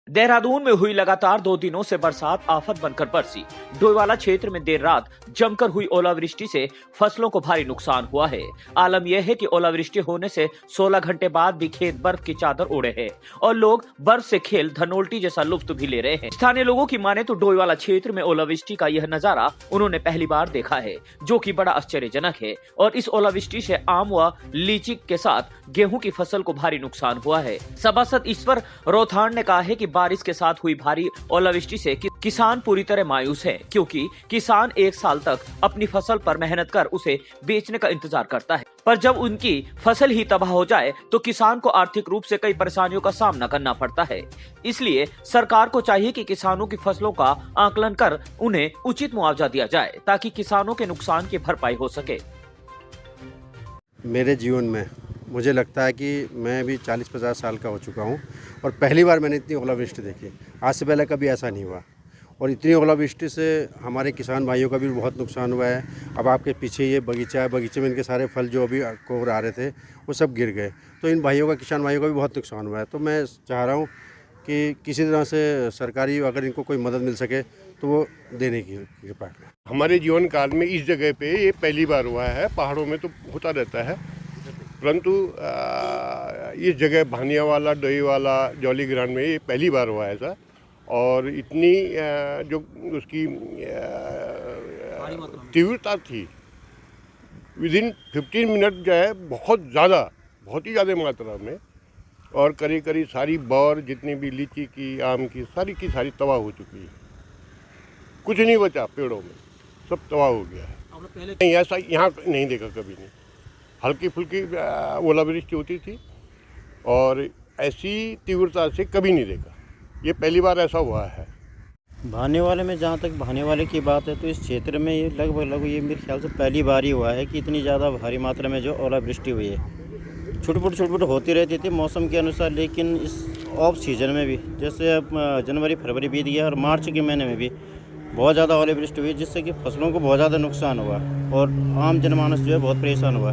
देहरादून में हुई लगातार 2 दिनों से बरसात आफत बनकर बरसी। डोईवाला क्षेत्र में देर रात जमकर हुई ओलावृष्टि से फसलों को भारी नुकसान हुआ है। आलम यह है कि ओलावृष्टि होने से 16 घंटे बाद भी खेत बर्फ की चादर ओढ़े हैं और लोग बर्फ से खेल धनोल्टी जैसा लुत्फ भी ले रहे हैं। स्थानीय लोगों की माने तो डोईवाला क्षेत्र में ओलावृष्टि का यह नजारा उन्होंने पहली बार देखा है, जो कि बड़ा आश्चर्यजनक है। और इस ओलावृष्टि से आम व लीची के साथ गेहूं की फसल को भारी नुकसान हुआ है। सभासद ईश्वर रोथान ने कहा है कि बारिश के साथ हुई भारी ओलावृष्टि से किसान पूरी तरह मायूस है, क्योंकि किसान 1 साल तक अपनी फसल पर मेहनत कर उसे बेचने का इंतजार करता है, पर जब उनकी फसल ही तबाह हो जाए तो किसान को आर्थिक रूप से कई परेशानियों का सामना करना पड़ता है। इसलिए सरकार को चाहिए कि किसानों की फसलों का आकलन कर उन्हें उचित मुआवजा दिया जाए, ताकि किसानों के नुकसान की भरपाई हो सके। मेरे जीवन में मुझे लगता है कि मैं भी 40-50 साल का हो चुका हूँ और पहली बार मैंने इतनी ओलावृष्टि देखी। आज से पहले कभी ऐसा नहीं हुआ और इतनी ओलावृष्टि से हमारे किसान भाइयों का भी बहुत नुकसान हुआ है। अब आपके पीछे ये बगीचा है, बगीचे में इनके सारे फल जो अभी कोहर आ रहे थे वो सब गिर गए, तो इन भाइयों का, किसान भाइयों का भी बहुत नुकसान हुआ है। तो मैं चाह रहा हूँ कि किसी तरह से सरकारी अगर इनको कोई मदद मिल सके तो वो देने की कृपा करें। हमारे जीवन काल में इस जगह पे ये पहली बार हुआ है। पहाड़ों में तो होता रहता है, परंतु इस जगह भानियावाला, डोईवाला, जौली ग्रांड में ये पहली बार हुआ है ऐसा। और इतनी जो उसकी तीव्रता थी, विदिन 15 मिनट जो है बहुत ही ज़्यादा मात्रा में, और करीब सारी बौर जितनी भी लीची की, आम की सारी तबाह हो चुकी है। कुछ नहीं बचा पेड़ों में, सब तबाह हो गया है। नहीं, ऐसा यहाँ नहीं देखा कभी नहीं। हल्की फुल्की ओलावृष्टि होती थी और ऐसी तीव्रता से कभी नहीं देखा। ये पहली बार ऐसा हुआ है। भानेवाले में, जहाँ तक भानेवाले की बात है, तो इस क्षेत्र में ये लगभग ये मेरे ख्याल से पहली बार ही हुआ है कि इतनी ज़्यादा भारी मात्रा में जो ओलावृष्टि हुई है। छुटपुट होती रहती थी मौसम के अनुसार, लेकिन इस ऑफ सीजन में भी, जैसे अब जनवरी फरवरी बीत गया और मार्च के महीने में भी बहुत ज़्यादा ओलावृष्टि हुई, जिससे कि फसलों को बहुत ज़्यादा नुकसान हुआ और आम जनमानस जो है बहुत परेशान हुआ।